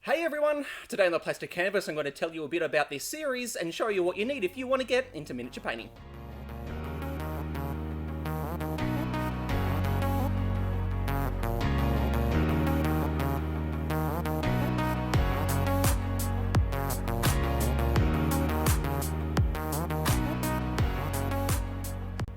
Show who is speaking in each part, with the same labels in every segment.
Speaker 1: Hey everyone! Today on the Plastic Canvas I'm going to tell you a bit about this series and show you what you need if you want to get into miniature painting.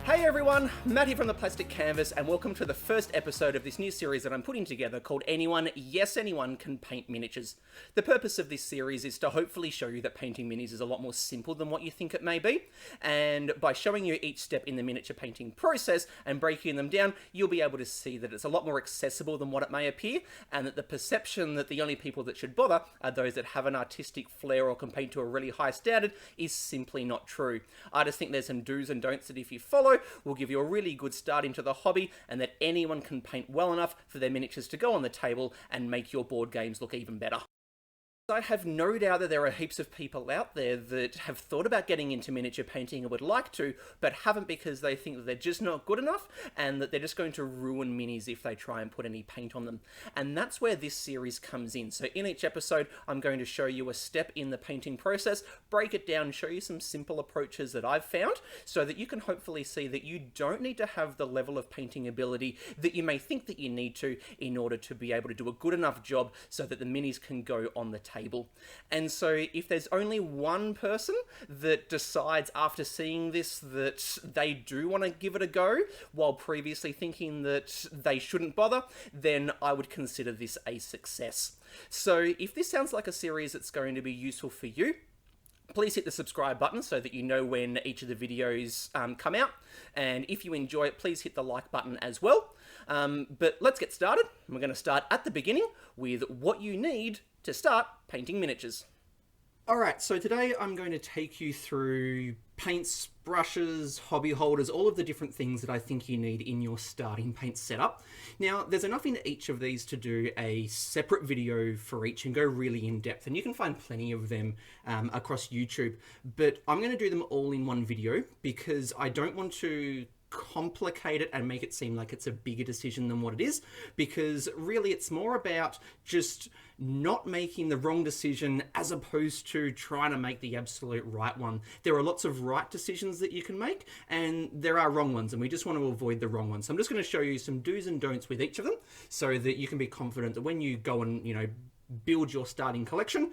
Speaker 1: Hey everyone, Matt here from the Plastic Canvas and welcome to the first episode of this new series that I'm putting together called Anyone, Yes Anyone Can Paint Miniatures. The purpose of this series is to hopefully show you that painting minis is a lot more simple than what you think it may be, and by showing you each step in the miniature painting process and breaking them down, you'll be able to see that it's a lot more accessible than what it may appear, and that the perception that the only people that should bother are those that have an artistic flair or can paint to a really high standard is simply not true. I just think there's some do's and don'ts that if you follow, will give you a really good start into the hobby, and that anyone can paint well enough for their miniatures to go on the table and make your board games look even better. I have no doubt that there are heaps of people out there that have thought about getting into miniature painting and would like to, but haven't because they think that they're just not good enough and that they're just going to ruin minis if they try and put any paint on them. And that's where this series comes in. So in each episode, I'm going to show you a step in the painting process, break it down, show you some simple approaches that I've found so that you can hopefully see that you don't need to have the level of painting ability that you may think that you need to in order to be able to do a good enough job so that the minis can go on the table. And so if there's only one person that decides after seeing this that they do want to give it a go while previously thinking that they shouldn't bother, then I would consider this a success. So if this sounds like a series that's going to be useful for you, please hit the subscribe button so that you know when each of the videos come out. And if you enjoy it, please hit the like button as well. But let's get started. We're going to start at the beginning with what you need to start painting miniatures. Alright, so today I'm going to take you through paints, brushes, hobby holders, all of the different things that I think you need in your starting paint setup. Now, there's enough in each of these to do a separate video for each and go really in depth, and you can find plenty of them across YouTube, but I'm going to do them all in one video because I don't want to complicate it and make it seem like it's a bigger decision than what it is, because really it's more about just not making the wrong decision as opposed to trying to make the absolute right one. There are lots of right decisions that you can make and there are wrong ones, and we just want to avoid the wrong ones. So I'm just going to show you some do's and don'ts with each of them so that you can be confident that when you go and build your starting collection,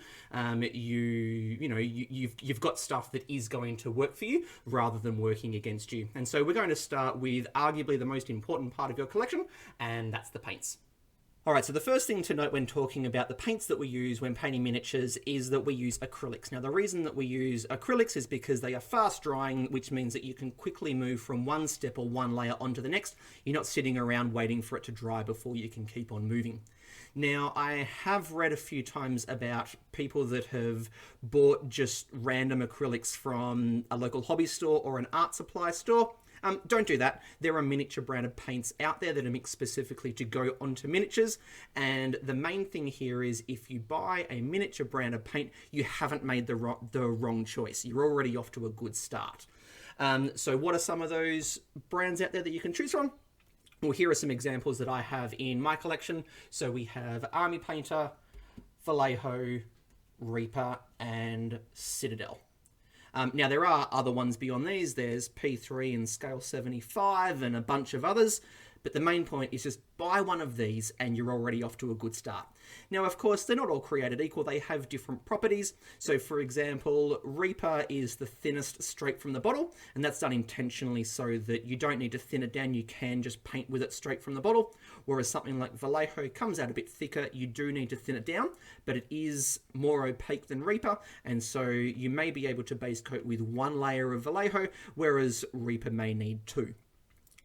Speaker 1: you've got stuff that is going to work for you rather than working against you. And so we're going to start with arguably the most important part of your collection, and that's the paints. Alright, so the first thing to note when talking about the paints that we use when painting miniatures is that we use acrylics. Now, the reason that we use acrylics is because they are fast drying, which means that you can quickly move from one step or one layer onto the next. You're not sitting around waiting for it to dry before you can keep on moving. Now, I have read a few times about people that have bought just random acrylics from a local hobby store or an art supply store. Don't do that. There are miniature branded paints out there that are mixed specifically to go onto miniatures, and the main thing here is if you buy a miniature branded paint, you haven't made the wrong choice. You're already off to a good start. So what are some of those brands out there that you can choose from? Well, here are some examples that I have in my collection. So we have Army Painter, Vallejo, Reaper, and Citadel. Now, there are other ones beyond these. There's P3 and Scale 75 and a bunch of others. But the main point is just buy one of these and you're already off to a good start. Now, of course, they're not all created equal. They have different properties. So, for example, Reaper is the thinnest straight from the bottle, and that's done intentionally so that you don't need to thin it down. You can just paint with it straight from the bottle. Whereas something like Vallejo comes out a bit thicker. You do need to thin it down, but it is more opaque than Reaper, and so you may be able to base coat with one layer of Vallejo, whereas Reaper may need two.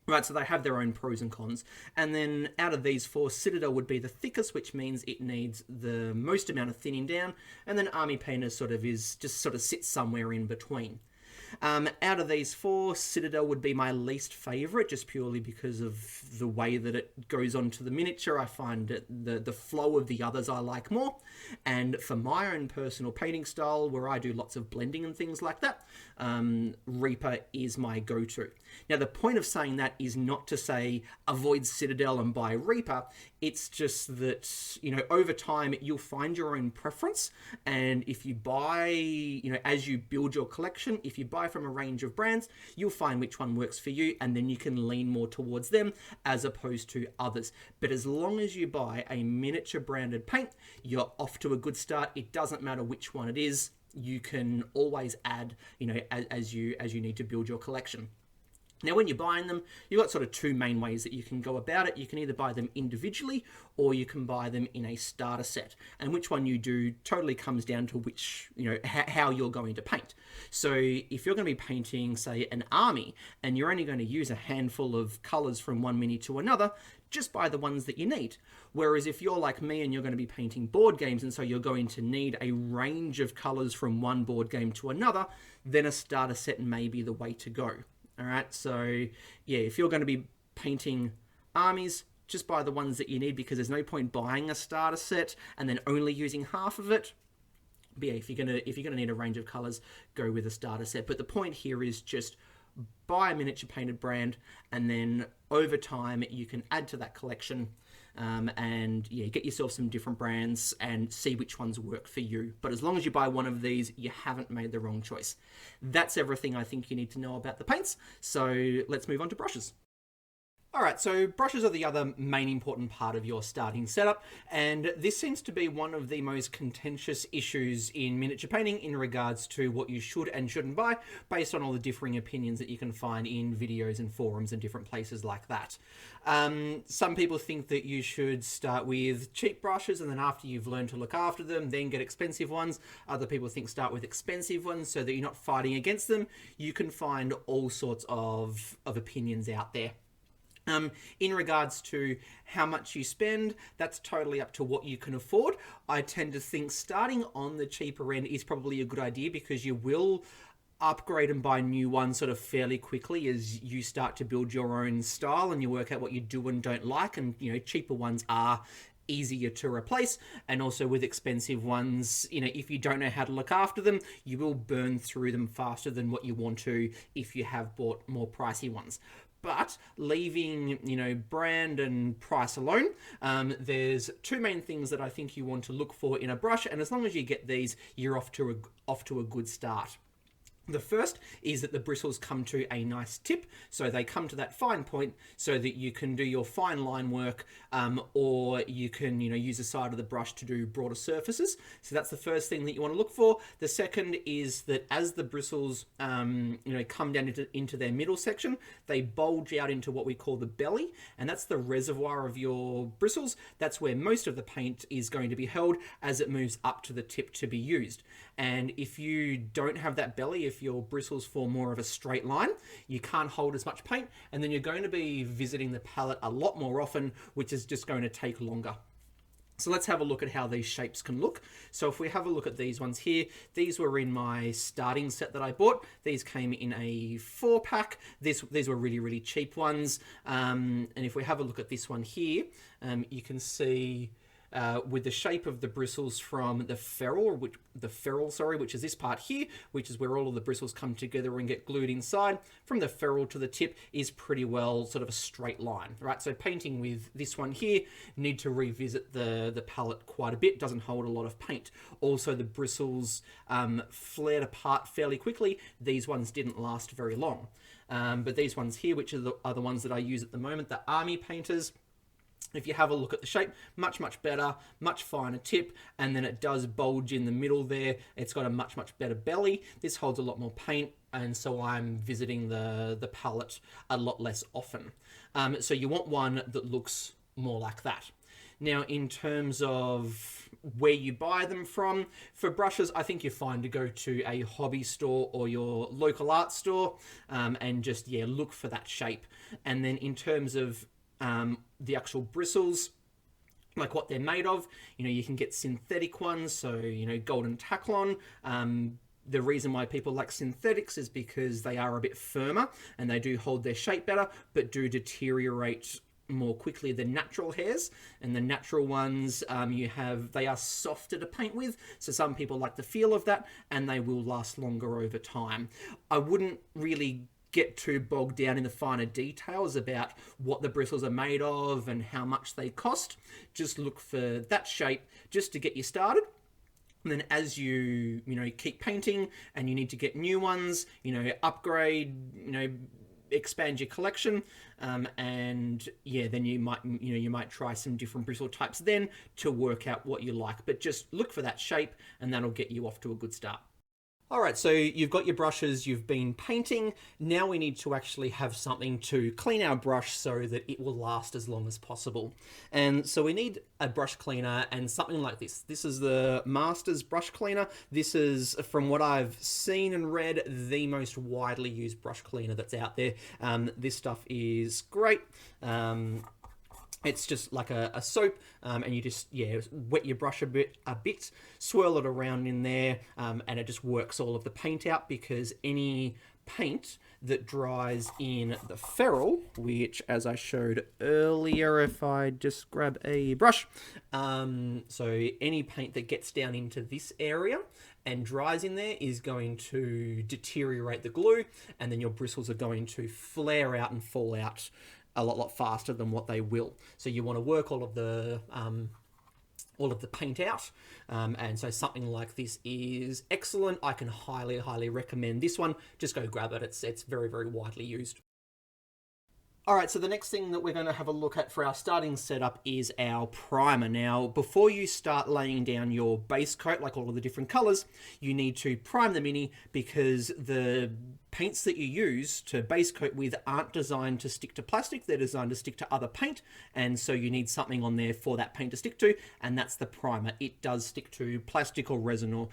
Speaker 1: Right, so they have their own pros and cons. And then out of these four, Citadel would be the thickest, which means it needs the most amount of thinning down. And then Army Painter sort of sits somewhere in between. Out of these four, Citadel would be my least favourite, just purely because of the way that it goes onto the miniature. I find the flow of the others I like more. And for my own personal painting style, where I do lots of blending and things like that, Reaper is my go-to. Now, the point of saying that is not to say avoid Citadel and buy Reaper. It's just that, over time, you'll find your own preference. And if you buy, as you build your collection, if you buy from a range of brands, you'll find which one works for you, and then you can lean more towards them as opposed to others. But as long as you buy a miniature branded paint, you're off to a good start. It doesn't matter which one it is. You can always add, as you need to build your collection. Now, when you're buying them, you've got sort of two main ways that you can go about it. You can either buy them individually, or you can buy them in a starter set. And which one you do totally comes down to which, how you're going to paint. So if you're going to be painting, say, an army, and you're only going to use a handful of colours from one mini to another, just buy the ones that you need. Whereas if you're like me and you're going to be painting board games, and so you're going to need a range of colours from one board game to another, then a starter set may be the way to go. All right, so yeah, if you're going to be painting armies, just buy the ones that you need, because there's no point buying a starter set and then only using half of it. But yeah, if you're gonna need a range of colors, go with a starter set. But the point here is just buy a miniature painted brand, and then over time you can add to that collection, and yeah, get yourself some different brands and see which ones work for you. But as long as you buy one of these, you haven't made the wrong choice. That's everything I think you need to know about the paints. So let's move on to brushes. Alright, so brushes are the other main important part of your starting setup, and this seems to be one of the most contentious issues in miniature painting in regards to what you should and shouldn't buy, based on all the differing opinions that you can find in videos and forums and different places like that. Some people think that you should start with cheap brushes, and then after you've learned to look after them, then get expensive ones. Other people think start with expensive ones so that you're not fighting against them. You can find all sorts of opinions out there. In regards to how much you spend, that's totally up to what you can afford. I tend to think starting on the cheaper end is probably a good idea, because you will upgrade and buy new ones sort of fairly quickly as you start to build your own style and you work out what you do and don't like. And, cheaper ones are easier to replace. And also with expensive ones, if you don't know how to look after them, you will burn through them faster than what you want to if you have bought more pricey ones. But leaving, brand and price alone, there's two main things that I think you want to look for in a brush, and as long as you get these, you're off to a good start. The first is that the bristles come to a nice tip, so they come to that fine point so that you can do your fine line work, or you can, use the side of the brush to do broader surfaces. So that's the first thing that you want to look for. The second is that as the bristles, come down into their middle section, they bulge out into what we call the belly, and that's the reservoir of your bristles. That's where most of the paint is going to be held as it moves up to the tip to be used. And if you don't have that belly, if your bristles form more of a straight line, you can't hold as much paint, and then you're going to be visiting the palette a lot more often, which is just going to take longer. So let's have a look at how these shapes can look. So if we have a look at these ones here, these were in my starting set that I bought. These came in a 4-pack. These were really, really cheap ones. And if we have a look at this one here, you can see with the shape of the bristles from the ferrule, which is this part here, which is where all of the bristles come together and get glued inside, from the ferrule to the tip is pretty well sort of a straight line, right? So painting with this one here, need to revisit the palette quite a bit, doesn't hold a lot of paint. Also, the bristles flared apart fairly quickly. These ones didn't last very long. But these ones here, which are the ones that I use at the moment, the Army Painters, if you have a look at the shape, much better, much finer tip, and then it does bulge in the middle there. It's got a much better belly. This holds a lot more paint, and so I'm visiting the palette a lot less often. So you want one that looks more like that. Now, in terms of where you buy them from, for brushes, I think you're fine to go to a hobby store or your local art store, and just, look for that shape. And then in terms of the actual bristles, like what they're made of, you can get synthetic ones, so, golden Taklon. The reason why people like synthetics is because they are a bit firmer and they do hold their shape better, but do deteriorate more quickly than natural hairs. And the natural ones they are softer to paint with, so some people like the feel of that, and they will last longer over time. I wouldn't really get too bogged down in the finer details about what the bristles are made of and how much they cost. Just look for that shape just to get you started. And then as you keep painting and you need to get new ones, upgrade, expand your collection, and then you might try some different bristle types then to work out what you like. But just look for that shape and that'll get you off to a good start. Alright, so you've got your brushes, you've been painting. Now we need to actually have something to clean our brush so that it will last as long as possible. And so we need a brush cleaner and something like this. This is the Masters brush cleaner. This is, from what I've seen and read, the most widely used brush cleaner that's out there. This stuff is great. It's just like a soap, and you just wet your brush a bit, swirl it around in there, and it just works all of the paint out, because any paint that dries in the ferrule, which, as I showed earlier, if I just grab a brush, so any paint that gets down into this area and dries in there is going to deteriorate the glue, and then your bristles are going to flare out and fall out a lot faster than what they will. So you want to work all of the paint out, and so something like this is excellent. I can highly recommend this one. Just go grab it. It's very widely used. Alright, so the next thing that we're going to have a look at for our starting setup is our primer. Now, before you start laying down your base coat, like all of the different colours, you need to prime the Mini, because the paints that you use to base coat with aren't designed to stick to plastic. They're designed to stick to other paint, and so you need something on there for that paint to stick to, and that's the primer. It does stick to plastic or resin or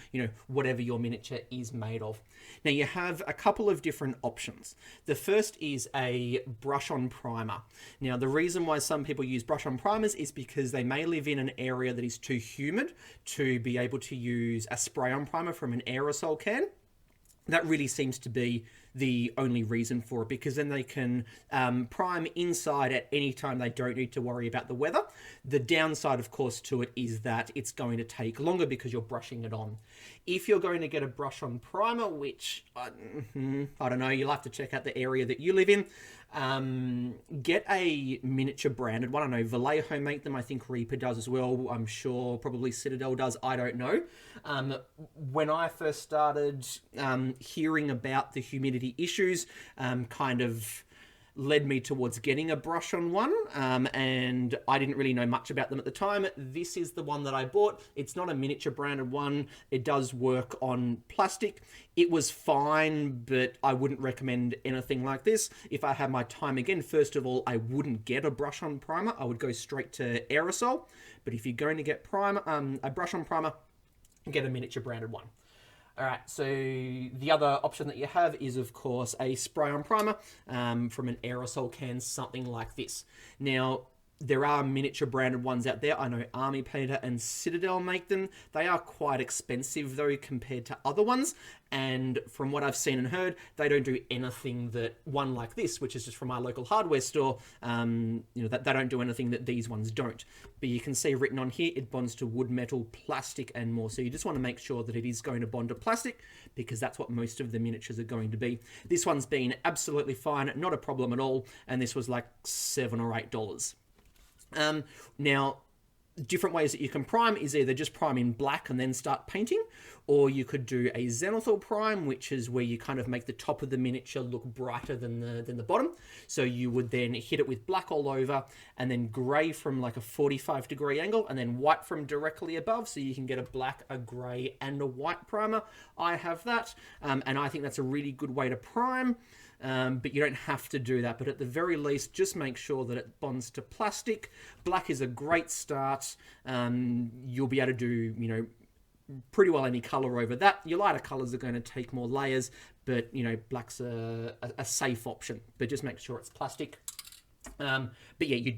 Speaker 1: whatever your miniature is made of. Now, you have a couple of different options. The first is a brush-on primer. Now, the reason why some people use brush-on primers is because they may live in an area that is too humid to be able to use a spray-on primer from an aerosol can. That really seems to be the only reason for it, because then they can prime inside at any time. They don't need to worry about the weather. The downside, of course, to it is that it's going to take longer because you're brushing it on. If you're going to get a brush-on primer, which, I don't know, you'll have to check out the area that you live in, get a miniature branded one. I know Vallejo make them. I think Reaper does as well. I'm sure probably Citadel does. I don't know. When I first started hearing about the humidity issues, kind of led me towards getting a brush-on one, and I didn't really know much about them at the time. This is the one that I bought. It's not a miniature branded one. It does work on plastic. It was fine, but I wouldn't recommend anything like this. If I had my time again, first of all, I wouldn't get a brush-on primer. I would go straight to aerosol. But if you're going to get a brush-on primer, get a miniature branded one. Alright, so the other option that you have is, of course, a spray-on primer from an aerosol can, something like this. Now, there are miniature branded ones out there. I know Army Painter and Citadel make them. They are quite expensive, though, compared to other ones. And from what I've seen and heard, they don't do anything that one like this, which is just from our local hardware store, that they don't do anything that these ones don't. But you can see written on here, it bonds to wood, metal, plastic, and more. So you just want to make sure that it is going to bond to plastic, because that's what most of the miniatures are going to be. This one's been absolutely fine, not a problem at all, and this was like $7 or $8. Now, different ways that you can prime is either just prime in black and then start painting, or you could do a zenithal prime, which is where you kind of make the top of the miniature look brighter than the bottom. So you would then hit it with black all over, and then grey from like a 45-degree angle, and then white from directly above, so you can get a black, a grey, and a white primer. I have that, and I think that's a really good way to prime. But you don't have to do that. But at the very least, just make sure that it bonds to plastic. Black is a great start. You'll be able to do, pretty well any color over that. Your lighter colors are going to take more layers, but, black's a safe option. But just make sure it's plastic. But yeah,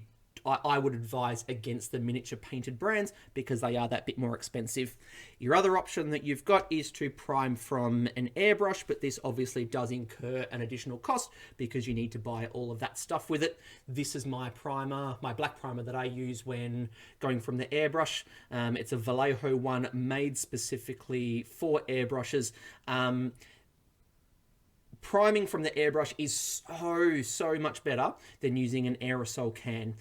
Speaker 1: I would advise against the miniature painted brands because they are that bit more expensive. Your other option that you've got is to prime from an airbrush, but this obviously does incur an additional cost because you need to buy all of that stuff with it. This is my primer, my black primer that I use when going from the airbrush. It's a Vallejo one made specifically for airbrushes. Priming from the airbrush is so much better than using an aerosol can.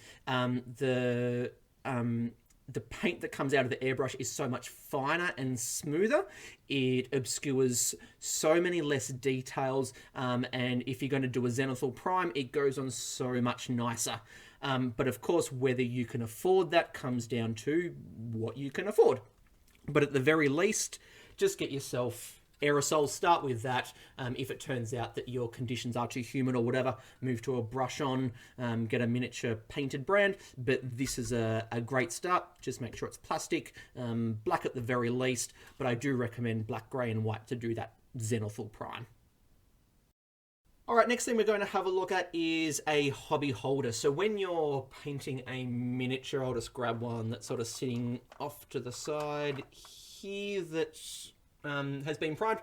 Speaker 1: The paint that comes out of the airbrush is so much finer and smoother. It obscures so many less details, and if you're going to do a zenithal prime, it goes on so much nicer. But of course, whether you can afford that comes down to what you can afford. But at the very least, just get yourself aerosol, start with that. If it turns out that your conditions are too humid or whatever, move to a brush on, get a miniature painted brand. But this is a great start. Just make sure it's plastic, black at the very least, but I do recommend black, grey and white to do that zenithal prime. All right, next thing we're going to have a look at is a hobby holder. So when you're painting a miniature, I'll just grab one that's sort of sitting off to the side here that has been primed.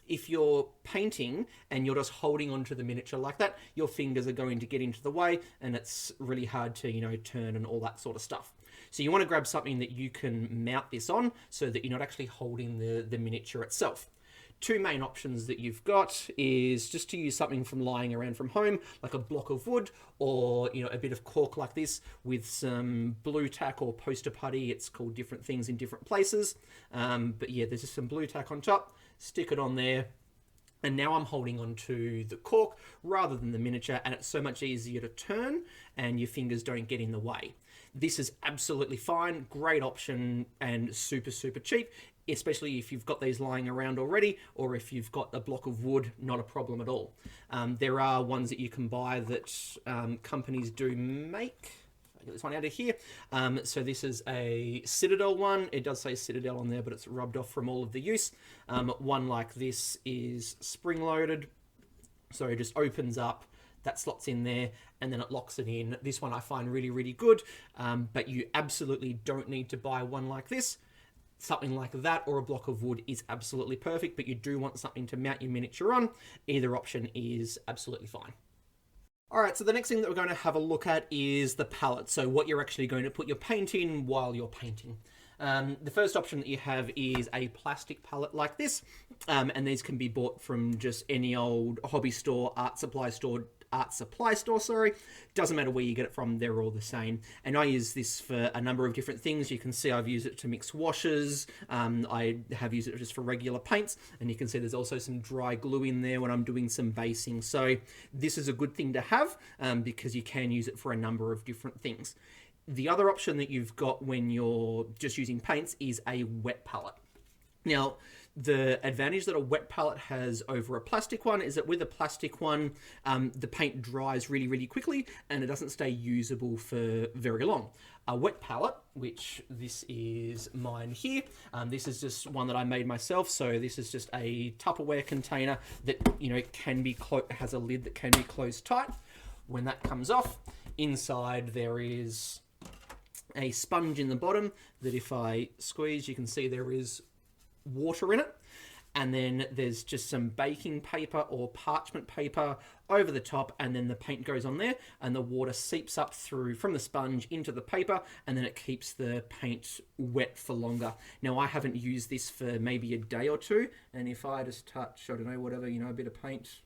Speaker 1: If you're painting and you're just holding onto the miniature like that, your fingers are going to get into the way and it's really hard to, turn and all that sort of stuff. So you want to grab something that you can mount this on so that you're not actually holding the miniature itself. Two main options that you've got is just to use something from lying around from home, like a block of wood or, a bit of cork like this with some blue tack or poster putty. It's called different things in different places. But yeah, there's just some blue tack on top, stick it on there. And now I'm holding onto the cork rather than the miniature, and it's so much easier to turn and your fingers don't get in the way. This is absolutely fine, great option and super cheap, especially if you've got these lying around already or if you've got a block of wood, not a problem at all. There are ones that you can buy that companies do make. I'll get this one out of here. So this is a Citadel one. It does say Citadel on there, but it's rubbed off from all of the use. One like this is spring-loaded, so it just opens up, that slots in there, and then it locks it in. This one I find really good, but you absolutely don't need to buy one like this. Something like that or a block of wood is absolutely perfect, but you do want something to mount your miniature on. Either option is absolutely fine. All right, so the next thing that we're going to have a look at is the pallet. So what you're actually going to put your paint in while you're painting. The first option that you have is a plastic pallet like this, and these can be bought from just any old hobby store, art supply store, doesn't matter where you get it from, they're all the same. And I use this for a number of different things. You can see I've used it to mix washes, I have used it just for regular paints, and you can see there's also some dry glue in there when I'm doing some basing. So this is a good thing to have because you can use it for a number of different things. The other option that you've got when you're just using paints is a wet palette. Now, the advantage that a wet palette has over a plastic one is that with a plastic one, the paint dries really quickly and it doesn't stay usable for very long. A wet palette, which this is mine here, this is just one that I made myself. So this is just a Tupperware container that, can be has a lid that can be closed tight. When that comes off, inside there is a sponge in the bottom that if I squeeze, you can see there is water in it, and then there's just some baking paper or parchment paper over the top, and then the paint goes on there and the water seeps up through from the sponge into the paper, and then it keeps the paint wet for longer. Now I haven't used this for maybe a day or two, and if I just touch, I don't know, whatever, a bit of paint,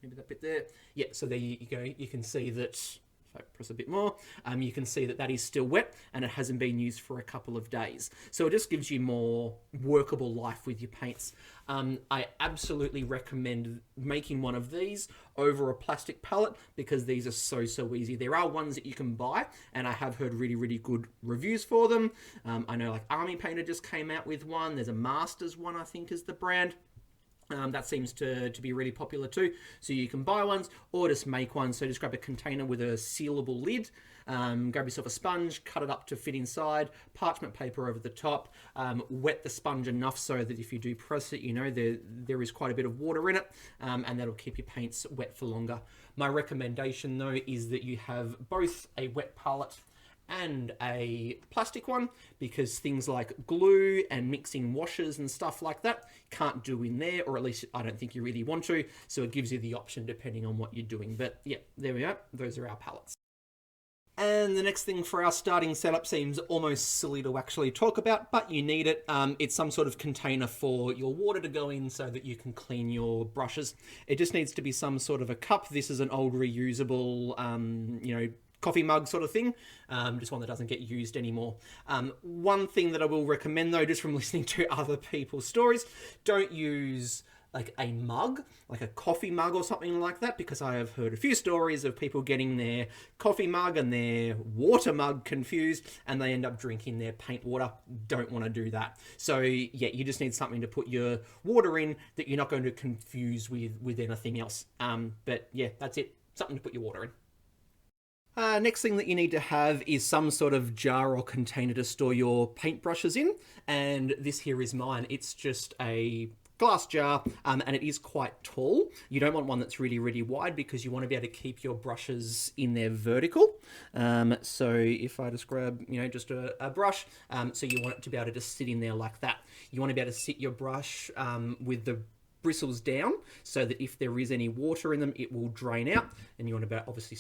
Speaker 1: maybe that bit there, yeah, so there you go. You can see that if I press a bit more, you can see that that is still wet and it hasn't been used for a couple of days. So it just gives you more workable life with your paints. I absolutely recommend making one of these over a plastic palette because these are so easy. There are ones that you can buy and I have heard really good reviews for them. I know like Army Painter just came out with one. There's a Masters one, I think is the brand. That seems to be really popular too. So you can buy ones or just make one. So just grab a container with a sealable lid, grab yourself a sponge, cut it up to fit inside, parchment paper over the top, wet the sponge enough so that if you do press it, you know, there is quite a bit of water in it, and that'll keep your paints wet for longer. My recommendation though is that you have both a wet palette and a plastic one, because things like glue and mixing washes and stuff like that can't do in there, or at least I don't think you really want to, so it gives you the option depending on what you're doing. But yeah, there we are, those are our palettes. And the next thing for our starting setup seems almost silly to actually talk about, but you need it. It's some sort of container for your water to go in so that you can clean your brushes. It just needs to be some sort of a cup. This is an old reusable, you know, coffee mug sort of thing, just one that doesn't get used anymore. One thing that I will recommend though, just from listening to other people's stories, don't use like a mug, like a coffee mug or something like that, because I have heard a few stories of people getting their coffee mug and their water mug confused, and they end up drinking their paint water. Don't want to do that. So yeah, you just need something to put your water in that you're not going to confuse with anything else. But yeah, that's it, something to put your water in. Next thing that you need to have is some sort of jar or container to store your paintbrushes in, and this here is mine. It's just a glass jar, and it is quite tall. You don't want one that's really, really wide, because you want to be able to keep your brushes in there vertical. So if I just grab, you know, just a brush, so you want it to be able to just sit in there like that. You want to be able to sit your brush with the bristles down, so that if there is any water in them, it will drain out, and you want to be able to obviously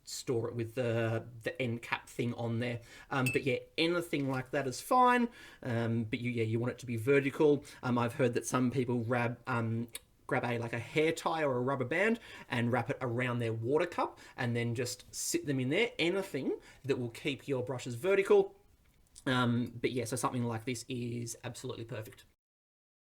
Speaker 1: store it with the end cap thing on there. But yeah, anything like that is fine. But you want it to be vertical. I've heard that some people grab like a hair tie or a rubber band and wrap it around their water cup and then just sit them in there. Anything that will keep your brushes vertical. But yeah, so something like this is absolutely perfect.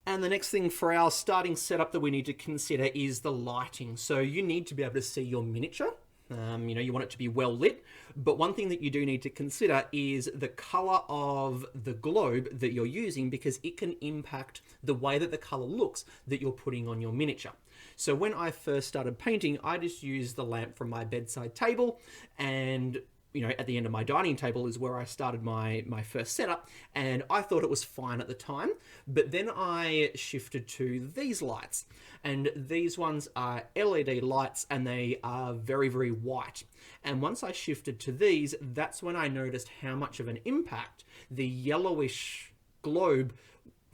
Speaker 1: And the next thing for our starting setup that we need to consider is the lighting. So you need to be able to see your miniature. You know, you want it to be well lit, but one thing that you do need to consider is the color of the globe that you're using, because it can impact the way that the color looks that you're putting on your miniature. So when I first started painting, I just used the lamp from my bedside table, and you know, at the end of my dining table is where I started my first setup, and I thought it was fine at the time. But then I shifted to these lights, and these ones are LED lights, and they are very, very white. And once I shifted to these, that's when I noticed how much of an impact the yellowish globe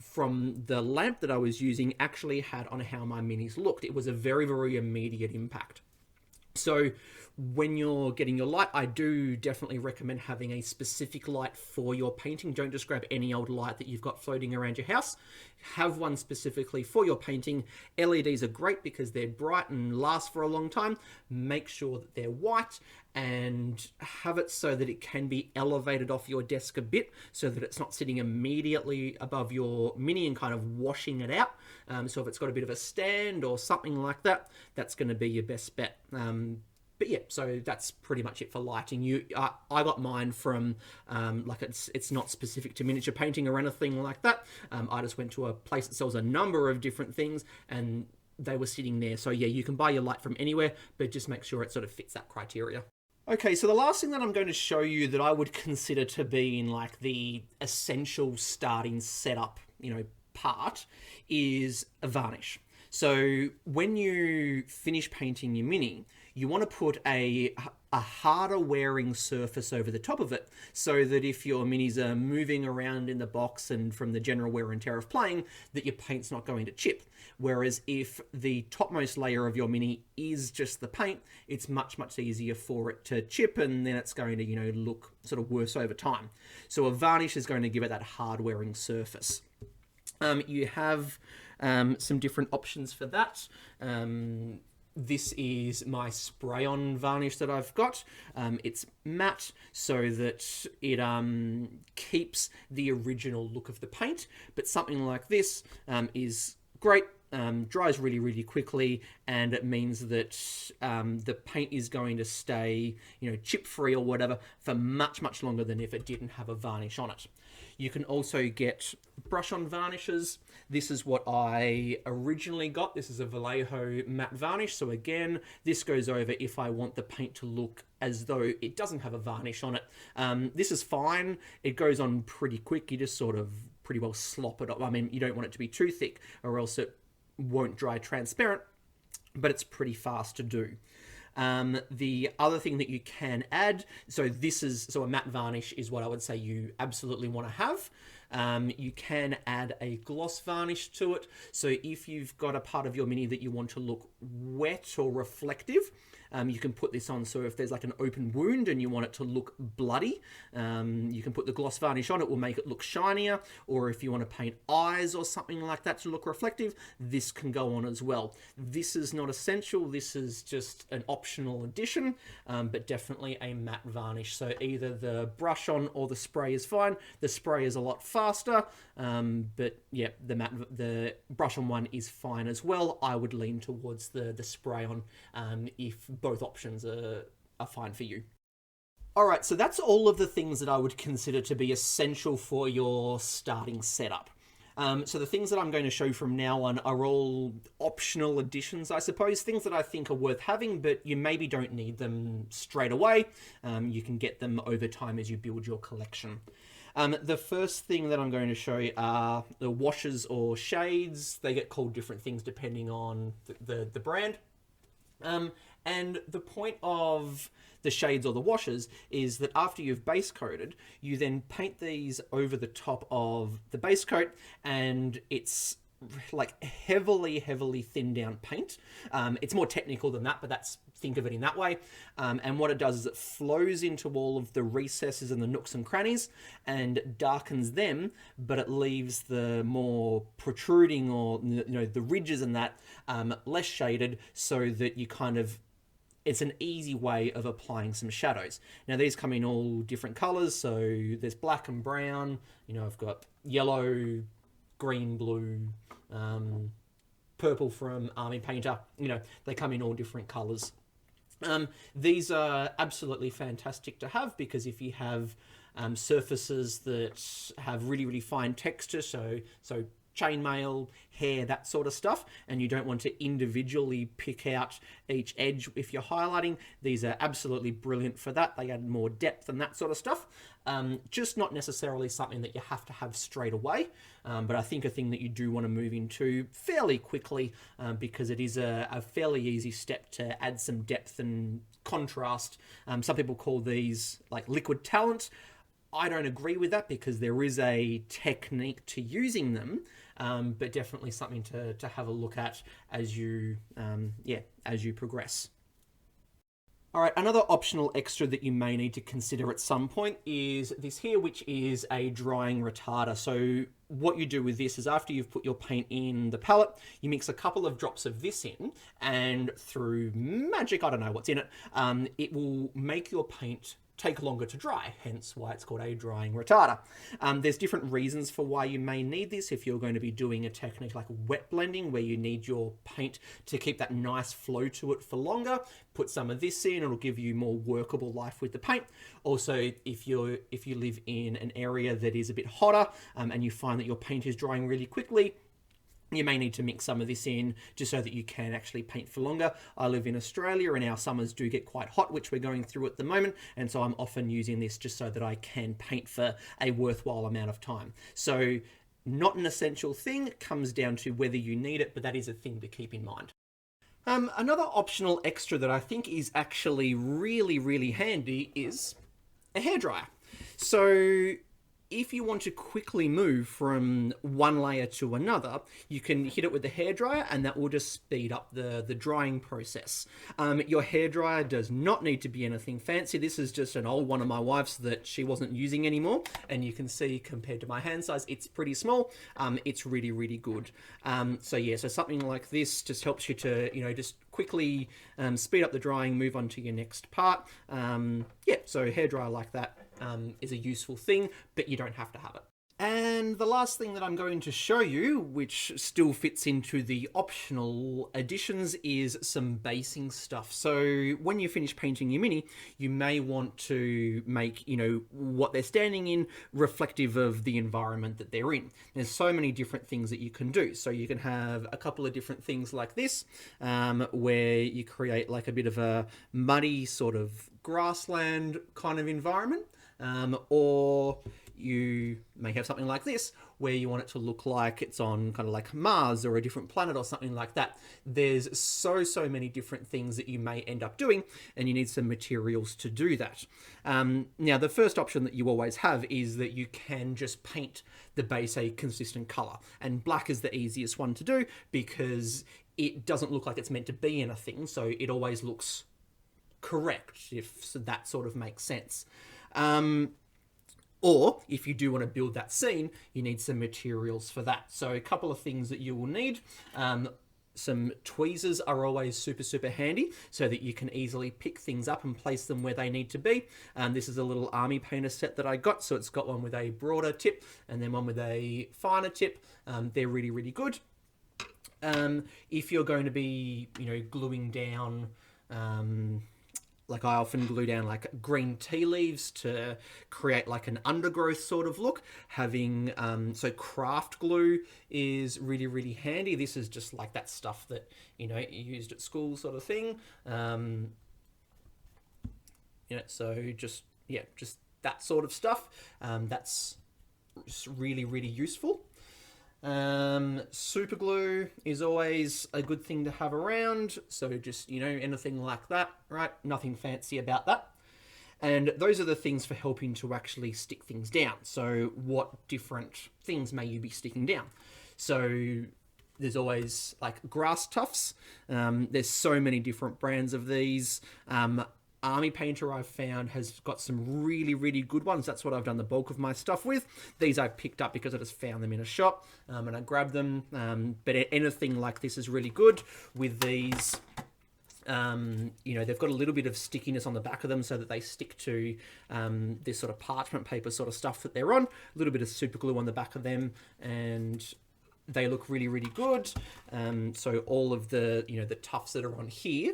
Speaker 1: from the lamp that I was using actually had on how my minis looked. It was a very, very immediate impact. So when you're getting your light, I do definitely recommend having a specific light for your painting. Don't just grab any old light that you've got floating around your house. Have one specifically for your painting. LEDs are great because they're bright and last for a long time. Make sure that they're white and have it so that it can be elevated off your desk a bit, so that it's not sitting immediately above your mini and kind of washing it out. So if it's got a bit of a stand or something like that, that's going to be your best bet. But yeah, so that's pretty much it for lighting. I got mine from, like it's not specific to miniature painting or anything like that. I just went to a place that sells a number of different things, and they were sitting there. So yeah, you can buy your light from anywhere, but just make sure it sort of fits that criteria. Okay, so the last thing that I'm going to show you that I would consider to be in like the essential starting setup, you know, part is a varnish. So when you finish painting your mini, you want to put a harder wearing surface over the top of it, so that if your minis are moving around in the box and from the general wear and tear of playing, that your paint's not going to chip. Whereas if the topmost layer of your mini is just the paint, it's much, much easier for it to chip, and then it's going to, you know, look sort of worse over time. So a varnish is going to give it that hard wearing surface. You have some different options for that. This is my spray-on varnish that I've got. It's matte, so that it keeps the original look of the paint, but something like this is great. Dries really, really quickly, and it means that the paint is going to stay, you know, chip-free or whatever for much, much longer than if it didn't have a varnish on it. You can also get brush-on varnishes. This is what I originally got. This is a Vallejo matte varnish. So again, this goes over if I want the paint to look as though it doesn't have a varnish on it. This is fine. It goes on pretty quick. You just sort of pretty well slop it up. I mean, you don't want it to be too thick or else it won't dry transparent, but it's pretty fast to do. The other thing that you can add, so a matte varnish is what I would say you absolutely want to have. You can add a gloss varnish to it. So if you've got a part of your mini that you want to look wet or reflective, you can put this on. So if there's like an open wound and you want it to look bloody, you can put the gloss varnish on. It will make it look shinier. Or if you want to paint eyes or something like that to look reflective, this can go on as well. This is not essential. This is just an optional addition, but definitely a matte varnish. So either the brush on or the spray is fine. The spray is a lot faster, but yeah, the brush on one is fine as well. I would lean towards the spray on if both options are fine for you. All right, so that's all of the things that I would consider to be essential for your starting setup. So the things that I'm going to show from now on are all optional additions, I suppose, things that I think are worth having, but you maybe don't need them straight away. You can get them over time as you build your collection. The first thing that I'm going to show you are the washes or shades. They get called different things depending on the brand. And the point of the shades or the washes is that after you've base coated, you then paint these over the top of the base coat, and it's like heavily thinned down paint. It's more technical than that, but think of it in that way. And what it does is it flows into all of the recesses and the nooks and crannies and darkens them, but it leaves the more protruding or, the ridges and that less shaded, so that you it's an easy way of applying some shadows. Now these come in all different colors. So there's black and brown, I've got yellow, green, blue, purple from Army Painter, they come in all different colors. These are absolutely fantastic to have, because if you have surfaces that have really fine texture, so chainmail, hair, that sort of stuff, and you don't want to individually pick out each edge if you're highlighting, these are absolutely brilliant for that. They add more depth and that sort of stuff. Just not necessarily something that you have to have straight away, but I think a thing that you do want to move into fairly quickly, because it is a fairly easy step to add some depth and contrast. Some people call these like liquid talent. I don't agree with that, because there is a technique to using them, but definitely something to have a look at as you progress. All right, another optional extra that you may need to consider at some point is this here, which is a drying retarder. So what you do with this is, after you've put your paint in the palette, you mix a couple of drops of this in, and through magic, I don't know what's in it, it will make your paint take longer to dry, hence why it's called a drying retarder. There's different reasons for why you may need this. If you're going to be doing a technique like wet blending, where you need your paint to keep that nice flow to it for longer, put some of this in. It'll give you more workable life with the paint. Also, if you live in an area that is a bit hotter, and you find that your paint is drying really quickly, you may need to mix some of this in just so that you can actually paint for longer. I live in Australia, and our summers do get quite hot, which we're going through at the moment, and so I'm often using this just so that I can paint for a worthwhile amount of time. So not an essential thing. It comes down to whether you need it, but that is a thing to keep in mind. Another optional extra that I think is actually really handy is a hairdryer. So if you want to quickly move from one layer to another, you can hit it with the hairdryer, and that will just speed up the drying process. Your hairdryer does not need to be anything fancy. This is just an old one of my wife's that she wasn't using anymore, and you can see, compared to my hand size, it's pretty small. It's really good. So something like this just helps you to, just quickly speed up the drying, move on to your next part. So a hairdryer like that is a useful thing, but you don't have to have it.
Speaker 2: And the last thing that I'm going to show you, which still fits into the optional additions, is some basing stuff. So when you finish painting your mini, you may want to make, what they're standing in reflective of the environment that they're in. There's so many different things that you can do. So you can have a couple of different things like this, where you create like a bit of a muddy sort of grassland kind of environment, or you may have something like this where you want it to look like it's on kind of like Mars or a different planet or something like that. There's so many different things that you may end up doing, and you need some materials to do that. Now, the first option that you always have is that you can just paint the base a consistent color, and black is the easiest one to do because it doesn't look like it's meant to be anything, so it always looks correct, if that sort of makes sense. Or if you do want to build that scene, you need some materials for that. So a couple of things that you will need. Some tweezers are always super handy so that you can easily pick things up and place them where they need to be. This is a little army painter set that I got. So it's got one with a broader tip and then one with a finer tip. They're really good. If you're going to be, gluing down, like I often glue down like green tea leaves to create like an undergrowth sort of look. Having, so craft glue is really handy. This is just like that stuff that, you used at school sort of thing. So just that sort of stuff. That's really useful. Super glue is always a good thing to have around. So just, anything like that, right? Nothing fancy about that. And those are the things for helping to actually stick things down. So what different things may you be sticking down? So there's always like grass tufts. There's so many different brands of these. Army Painter I've found has got some really good ones. That's what I've done the bulk of my stuff with. These I've picked up because I just found them in a shop, and I grabbed them. But anything like this is really good with these. They've got a little bit of stickiness on the back of them so that they stick to this sort of parchment paper sort of stuff that they're on. A little bit of super glue on the back of them, and they look really good. So all of the, the tufts that are on here,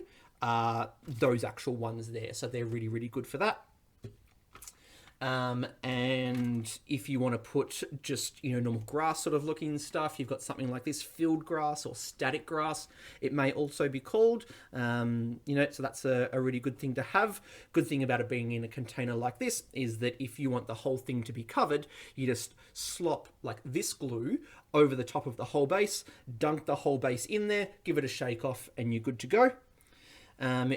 Speaker 2: those actual ones there, so they're really good for that. And if you want to put just, normal grass sort of looking stuff, you've got something like this, field grass or static grass, it may also be called. So that's a really good thing to have. Good thing about it being in a container like this is that if you want the whole thing to be covered, you just slop like this glue over the top of the whole base, dunk the whole base in there, give it a shake off, and you're good to go.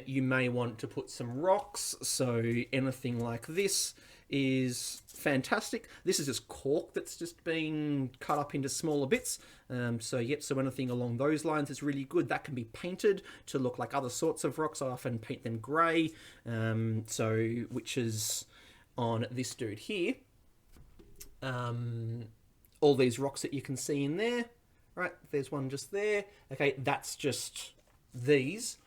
Speaker 2: You may want to put some rocks, so anything like this is fantastic. This is just cork that's just been cut up into smaller bits. So anything along those lines is really good. That can be painted to look like other sorts of rocks. I often paint them grey, which is on this dude here. All these rocks that you can see in there, right? There's one just there. Okay, that's just these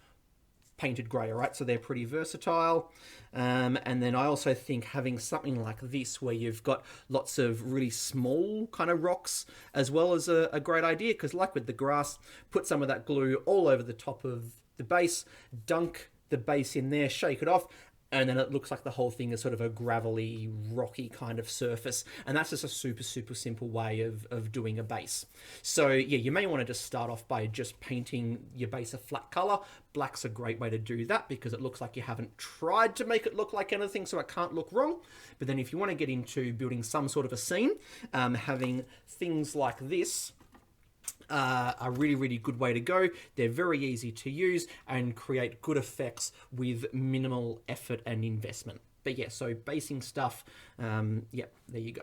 Speaker 2: painted grey, right? So they're pretty versatile. And then I also think having something like this where you've got lots of really small kind of rocks as well as a great idea, because like with the grass, put some of that glue all over the top of the base, dunk the base in there, shake it off, and then it looks like the whole thing is sort of a gravelly, rocky kind of surface. And that's just a super simple way of doing a base. So you may want to just start off by just painting your base a flat color. Black's a great way to do that because it looks like you haven't tried to make it look like anything, so it can't look wrong. But then if you want to get into building some sort of a scene, having things like this a really good way to go. They're very easy to use and create good effects with minimal effort and investment. But so basing stuff, there you go.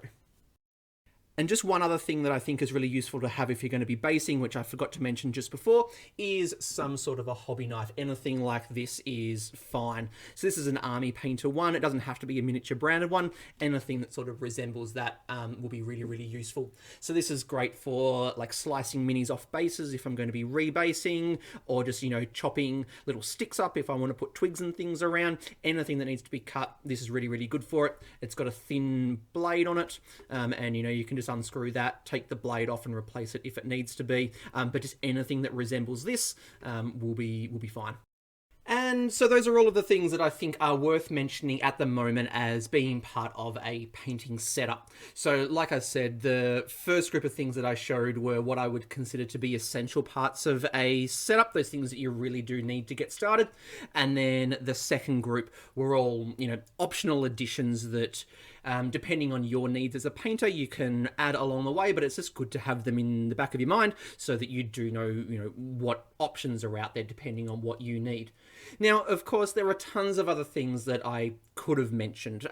Speaker 2: And just one other thing that I think is really useful to have if you're going to be basing, which I forgot to mention just before, is some sort of a hobby knife. Anything like this is fine. So this is an Army Painter one. It doesn't have to be a miniature branded one. Anything that sort of resembles that will be really useful. So this is great for like slicing minis off bases if I'm going to be rebasing, or just, chopping little sticks up if I want to put twigs and things around. Anything that needs to be cut, this is really good for it. It's got a thin blade on it, and you can just just unscrew that, take the blade off and replace it if it needs to be. But just anything that resembles this will be fine. And so those are all of the things that I think are worth mentioning at the moment as being part of a painting setup. So like I said, the first group of things that I showed were what I would consider to be essential parts of a setup, those things that you really do need to get started. And then the second group were all, optional additions that depending on your needs as a painter, you can add along the way, but it's just good to have them in the back of your mind so that you do know, what options are out there depending on what you need. Now, of course, there are tons of other things that I could have mentioned,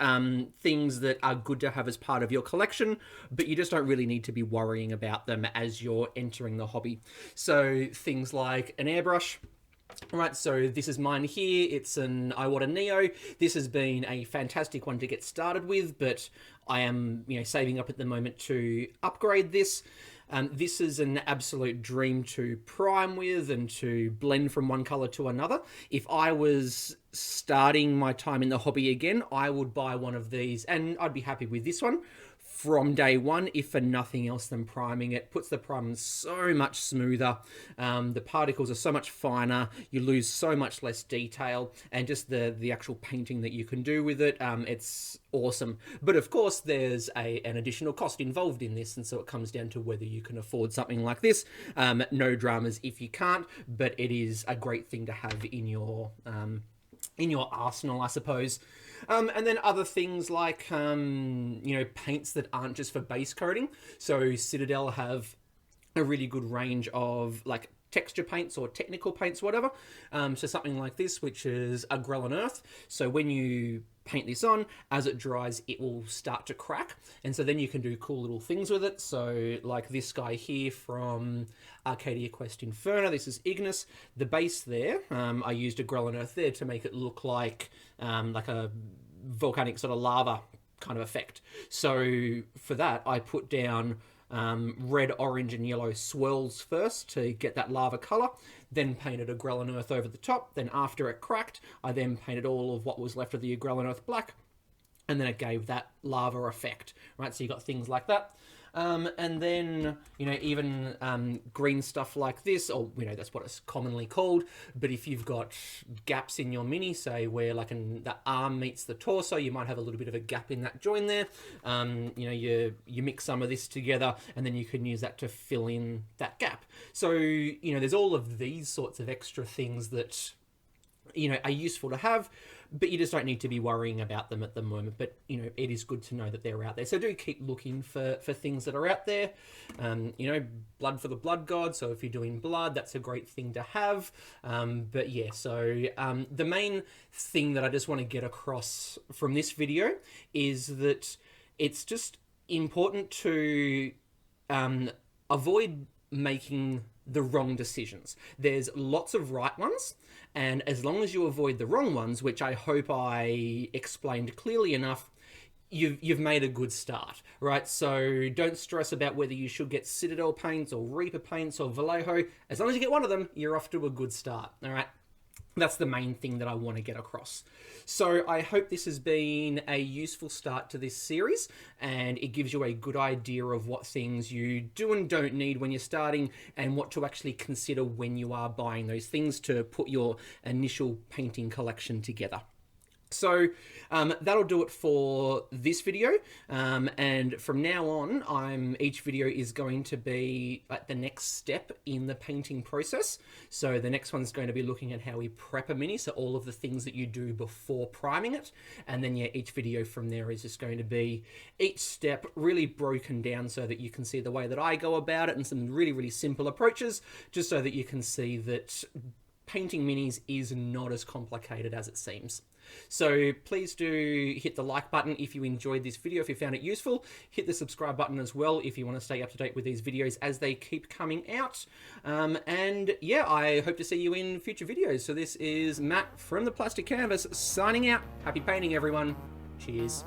Speaker 2: things that are good to have as part of your collection, but you just don't really need to be worrying about them as you're entering the hobby. So things like an airbrush. Right, so this is mine here. It's an Iwata Neo. This has been a fantastic one to get started with, but I am, saving up at the moment to upgrade this. This is an absolute dream to prime with and to blend from one color to another. If I was starting my time in the hobby again, I would buy one of these, and I'd be happy with this one from day one, if for nothing else than priming it. Puts the priming so much smoother. The particles are so much finer. You lose so much less detail, and just the actual painting that you can do with it, it's awesome. But of course, there's an additional cost involved in this, and so it comes down to whether you can afford something like this. No dramas if you can't, but it is a great thing to have in your arsenal, I suppose. And then other things like, paints that aren't just for base coating. So Citadel have a really good range of like texture paints or technical paints, whatever. So something like this, which is a Grell and Earth. So when you paint this on, as it dries, it will start to crack. And so then you can do cool little things with it. So like this guy here from Arcadia Quest Inferno, this is Ignis. The base there, I used a Grell and Earth there to make it look like a volcanic sort of lava kind of effect. So for that, I put down red, orange, and yellow swirls first to get that lava color, then painted a Grell and Earth over the top. Then after it cracked, I then painted all of what was left of the Grell and Earth black, and then it gave that lava effect, right? So you got things like that. And then, even green stuff like this, or, that's what it's commonly called. But if you've got gaps in your mini, say where like the arm meets the torso, you might have a little bit of a gap in that join there. You mix some of this together, and then you can use that to fill in that gap. So, there's all of these sorts of extra things that, are useful to have, but you just don't need to be worrying about them at the moment. But, it is good to know that they're out there. So do keep looking for things that are out there. Blood for the blood god. So if you're doing blood, that's a great thing to have. But yeah, so the main thing that I just want to get across from this video is that it's just important to avoid making the wrong decisions. There's lots of right ones, and as long as you avoid the wrong ones, which I hope I explained clearly enough, you've made a good start, right? So don't stress about whether you should get Citadel paints or Reaper paints or Vallejo. As long as you get one of them, you're off to a good start, all right? That's the main thing that I want to get across. So I hope this has been a useful start to this series, and it gives you a good idea of what things you do and don't need when you're starting, and what to actually consider when you are buying those things to put your initial painting collection together. So that'll do it for this video, and from now on, each video is going to be like the next step in the painting process. So the next one's going to be looking at how we prep a mini, so all of the things that you do before priming it, and then each video from there is just going to be each step really broken down so that you can see the way that I go about it and some really, really simple approaches, just so that you can see that painting minis is not as complicated as it seems. So please do hit the like button if you enjoyed this video, if you found it useful. Hit the subscribe button as well if you want to stay up to date with these videos as they keep coming out. And yeah, I hope to see you in future videos. So this is Matt from the Plastic Canvas signing out. Happy painting, everyone. Cheers.